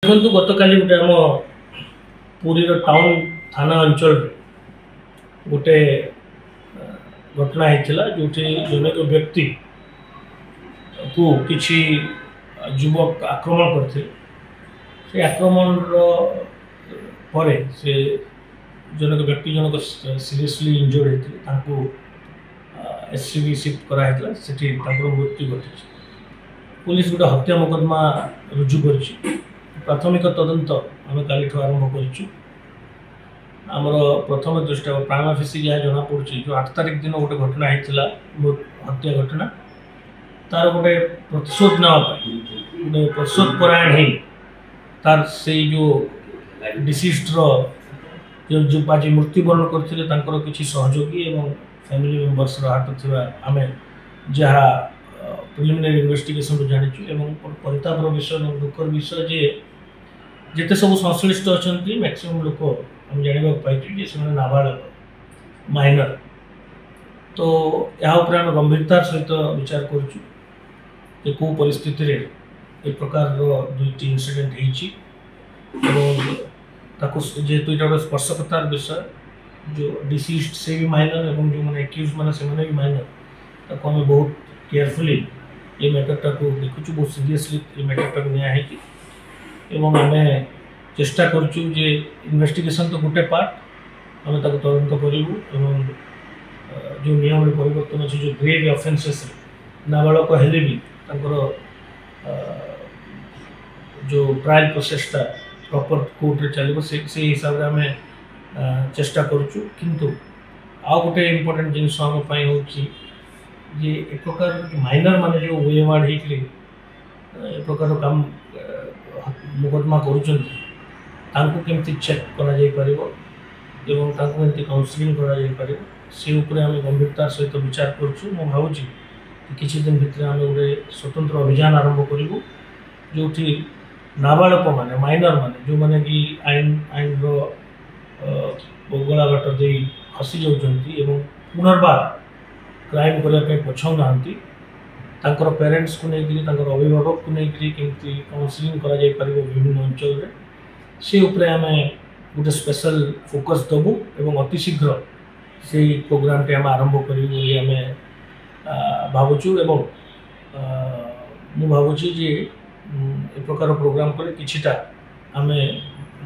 देखो गतकाली गोटे आम पुरीर टाउन थाना अंचल गोटे घटना होता जो जन एक व्यक्ति को किसी युवक आक्रमण करते से आक्रमण पर से जनक व्यक्ति जनक सीरियसली इंजर्ड होते एससीबी शिफ्ट कराइला से मृत्यु घटी पुलिस गोटे हत्या मुकदमा रुजु कर प्राथमिक तदंत आम काली आरंभ कर प्रथम दृष्टि प्राण फेसी जहाँ जना पड़ी जो 8 तारिख दिन गोटे घटना होता हत्या घटना तार गोटे प्रतिशोध नापी गोटे प्रतिशोध परायण हो तार से जो डिसीज्ड जो आज मृत्युवरण करते किसी सहयोगी और फैमिली मेंबर्स हाथ थी आम जहाँ प्रिलिमिनरी इन्वेस्टिगेशन जानी परितापर विषय दुखर विषय जे जिते सब संश्लिष्ट अच्छा मैक्सिमम लोक आम जाना पाई से नाबालक माइनर तो यहाँ आम गंभीरतार सहित विचार करूँ कौ परिस्थिति रे ए प्रकार दुईटी इनसीडेंट जेहेतु यहाँ गोटे स्पर्शकतार विषय जो डिसीज्ड से भी माइनर और जो मैंने एक्यूज मैंने से भी माइनर ताको आम बहुत केयरफुली ये मैटरटा को देखुचु बहुत सीरियसली ये मैटरटा को निया आम चेष्टा करुचु जे इन्वेस्टिगेशन तो गोटे पार्ट आम तदंत करूँ जो नियम परिवर्तन अच्छे जो ग्रेव ऑफेंसेस नाबालक हेले भी जो ट्रायल प्रोसेसटा प्रॉपर कोर्ट रे चलो से हिसाब से आम चेष्टा करुचु किंतु आउ गोटे इम्पोर्टेंट जिनस आम हो ये एक प्रकार माइनर माने जो वेवार्ड होकर एक प्रकार काम मुकदमा करुँच चेक कर काउंसलिंग कर से आम गंभीरतार सहित विचार करुँ मु भावुँ किसी दिन भितर आम गोटे स्वतंत्र अभियान आरंभ करूँ जो नाबालक माने माइनर माने जो माने कि आईन गला बाट दे खसी जाती पुनर्बार क्राइम करने पछाऊ ना पेरेंट्स को लेकर अभिभावक को लेकर केमती काउंसलिंग कर विभिन्न अंचल से आम गोटे स्पेशल फोकस दबू और अतिशीघ्र से प्रोग्राम टे आम आरंभ करें भावुँ मु भावुँ जे ए प्रकार प्रोग्राम कर किछिटा आम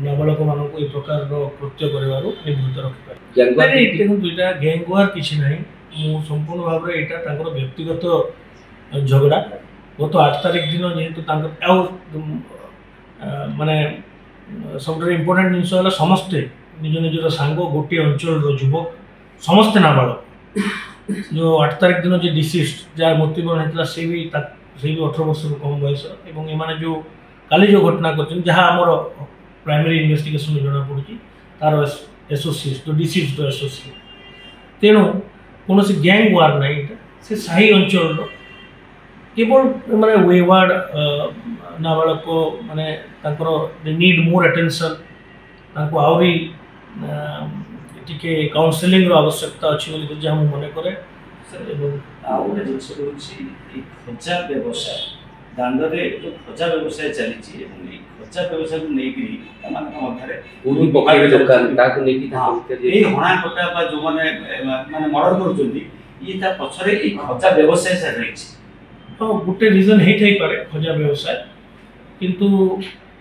नाबालक मानक ए प्रकार कृत्य कर निवृत्त रखिपार दुईटा गैंग वार किसी ना मु संपूर्ण भाव में यहाँ व्यक्तिगत झगड़ा गत 8 तारिख दिन जेहेतु माने सब इम्पोर्टेंट जिनस है समस्ते निज निजर सांग गोटे अंचल युवक समस्ते नाबालक जो 8 तारिख दिन जो डिसीज्ड जहाँ मृत्युवरण होता से भी 18 वर्ष कम बयस और ये जो काली जो घटना कर जहाँ आमर प्राइमरी इन्वेस्टिगेशन जना पड़ी तार एसोसिएट जो डिसीज्ड एसोसिएट तेणु कौन सी गैंग वार ना से साही अंचल केवल माने वेवार्ड नाबालक माने दे नीड मोर अटेंशन आहरी टिके काउंसलिंग आवश्यकता अच्छी जहाँ मुझे मन करे गोटे जिन खजा व्यवसाय दांडे जो खजा व्यवसाय चली खजा व्यवसाय को लेकिन हणा कटा जो मैंने मर्डर कर पछरे खजा व्यवसाय से रही हाँ गोटे रिजन होपे खजा व्यवसाय किंतु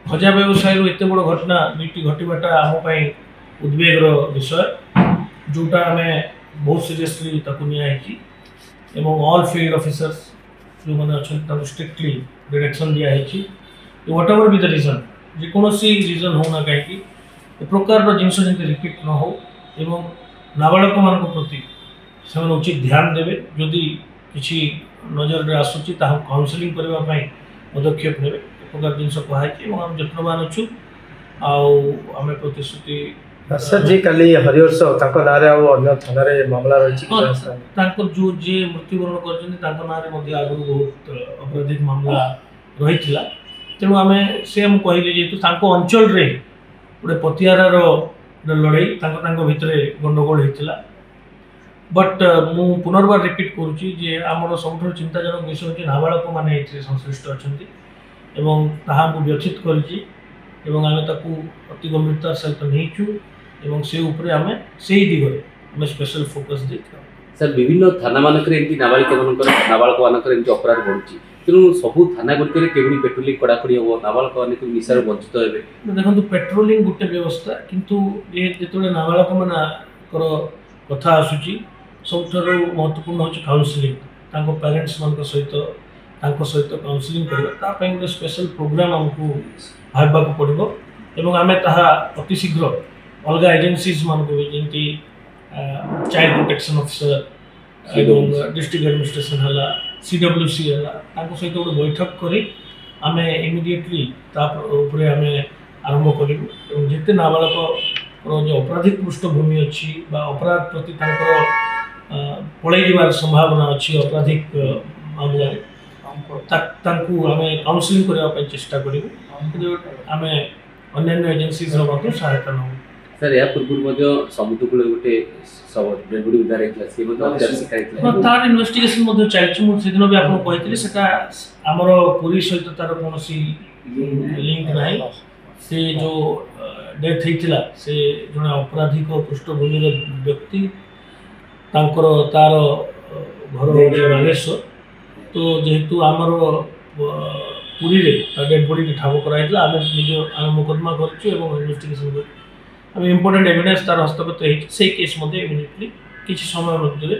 खजा व्यवसाय एत बड़ घटना दुईटी घटवाटा आमपाई उद्वेगर विषय जोटा आम बहुत सीरियसली निया ऑल फील्ड ऑफिसर्स जो मैंने अच्छा स्ट्रिक्टली डायरेक्शन दिखाई whatever be the reason जेकोसी रीजन हो ना कहीं प्रकार जिनस जमी रिपीट न हो नाबालक मान प्रति से उचित ध्यान देवे जदि किसी नजर में आसूची काउंसलिंग करने पदक्षेप ने प्रकार जिनस कहुई आम यत्नवान अच्छु आम प्रतिश्रुति सर जी काली हरिहर्ष अन्य थाना मामला रही जो जी मृत्युवरण कर आगु बहुत अपराधिक मामला रही तेणु आम से कहले जेहतु अंचल रे गोटे पतियार लड़ाई भितर गंडगोल होता बट मु पुनर्बार रिपीट करुच्ची जे आमर सब चिंताजनक विषय हूँ नाबालक मैंने संश्लिष्ट अच्छा व्यथित कर ଏବଂ ଆମେ ତାକୁ ଅତି ଗମ୍ଭୀରତାର ସହିତ ନେଇଛୁ ଏବଂ ସେ ଉପରେ ଆମେ ସେଇ ଦିଗରେ ଆମେ ସ୍ପେଶାଲ ଫୋକସ୍ ଦେଇଥାଉ। ସାର୍ ବିଭିନ୍ନ ଥାନା ମାନଙ୍କରେ ଏମିତି ନାବାଳକ ମାନଙ୍କର ଏମିତି ଅପରାଧ ବଢ଼ୁଛି, ତେଣୁ ସବୁ ଥାନା ଗୁଡ଼ିକରେ କେଉଁଠି ପେଟ୍ରୋଲିଂ କଡ଼ାକଡ଼ି ହେବ, ନାବାଳକ ମାନେ ନିଶାରୁ ବଞ୍ଚିତ ହେବେ? ଦେଖନ୍ତୁ ପେଟ୍ରୋଲିଂ ଗୋଟେ ବ୍ୟବସ୍ଥା, କିନ୍ତୁ ଯେତେବେଳେ ନାବାଳକମାନଙ୍କର କଥା ଆସୁଛି ସବୁଠାରୁ ମହତ୍ତ୍ୱପୂର୍ଣ୍ଣ ହେଉଛି କାଉନସିଲିଂ। ତାଙ୍କ ପ୍ୟାରେଣ୍ଟସ୍ମାନଙ୍କ ସହିତ କାଉନସିଲିଂ କରିବା, ତା ପାଇଁ ଗୋଟେ ସ୍ପେଶାଲ ପ୍ରୋଗ୍ରାମ୍ ଆମକୁ ଭାବିବାକୁ ପଡ଼ିବ ଏବଂ ଆମେ ତାହା ଅତି ଶୀଘ୍ର ଅଲଗା ଏଜେନ୍ସିଜ୍ ମାନଙ୍କୁ ବି ଯେମିତି ଚାଇଲ୍ଡ ପ୍ରୋଟେକ୍ସନ୍ ଅଫିସର ଏବଂ ଡିଷ୍ଟ୍ରିକ୍ଟ ଆଡମିନିଷ୍ଟ୍ରେସନ୍ ହେଲା, CWC ହେଲା, ତାଙ୍କ ସହିତ ଗୋଟେ ବୈଠକ କରି ଆମେ ଇମିଡ଼ିଏଟଲି ତା ଉପରେ ଆମେ ଆରମ୍ଭ କରିବୁ ଏବଂ ଯେତେ ନାବାଳକର ଯେଉଁ ଅପରାଧିକ ପୃଷ୍ଠଭୂମି ଅଛି ବା ଅପରାଧ ପ୍ରତି ତାଙ୍କର ପଳେଇ ଯିବାର ସମ୍ଭାବନା ଅଛି ଅପରାଧିକ ମାମଲାରେ, ତାଙ୍କୁ ଆମେ କାଉନସିଲିଂ କରିବା ପାଇଁ ଚେଷ୍ଟା କରିବୁ। ଆମେ ଅନ୍ୟାନ୍ୟ ଏଜେନ୍ସିଜ୍ର ମଧ୍ୟ ସହାୟତା ନେବୁ। ସାର୍ ଏହା ପୂର୍ବରୁ ମଧ୍ୟ ସମୁଦ୍ର କୂଳରେ ଗୋଟେ ଡେଡବଡି ଉଦ୍ଧାର ହେଇଥିଲା, ସେ ମଧ୍ୟ ହତ୍ୟାର ଶିକାର ହେଇଥିଲା। ତାର ଇନଭେଷ୍ଟିଗେସନ୍ ମଧ୍ୟ ଚାଲିଛି। ମୁଁ ସେଦିନ ବି ଆପଣଙ୍କୁ କହିଥିଲି ସେଟା ଆମର ପୁରୀ ସହିତ ତାର କୌଣସି ଲିଙ୍କ ନାହିଁ। ସେ ଯେଉଁ ଡେଥ୍ ହେଇଥିଲା ସେ ଜଣେ ଅପରାଧିକ ପୃଷ୍ଠଭୂମିର ବ୍ୟକ୍ତି, ତାର ଘର ହେଉଛି ବାଲେଶ୍ୱର। ତ ଯେହେତୁ ଆମର ପୁରୀରେ ତା ଡେଡ୍ ବଡିକି ଠାବ କରାଯାଇଥିଲା, ଆମେ ମୋକଦ୍ଦମା କରିଛୁ ଏବଂ ଇନଭେଷ୍ଟିଗେସନ୍ କରିଛୁ। ଆମେ ଇମ୍ପୋର୍ଟାଣ୍ଟ ଏଭିଡେନ୍ସ ତାର ହସ୍ତଗତ ହେଇଛି, ସେଇ କେସ୍ ମଧ୍ୟ ଇମିଡ଼ିଏଟଲି କିଛି ସମୟ ମଧ୍ୟରେ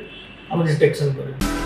ଆମେ ଡିଟେକ୍ସନ୍ କରିବୁ।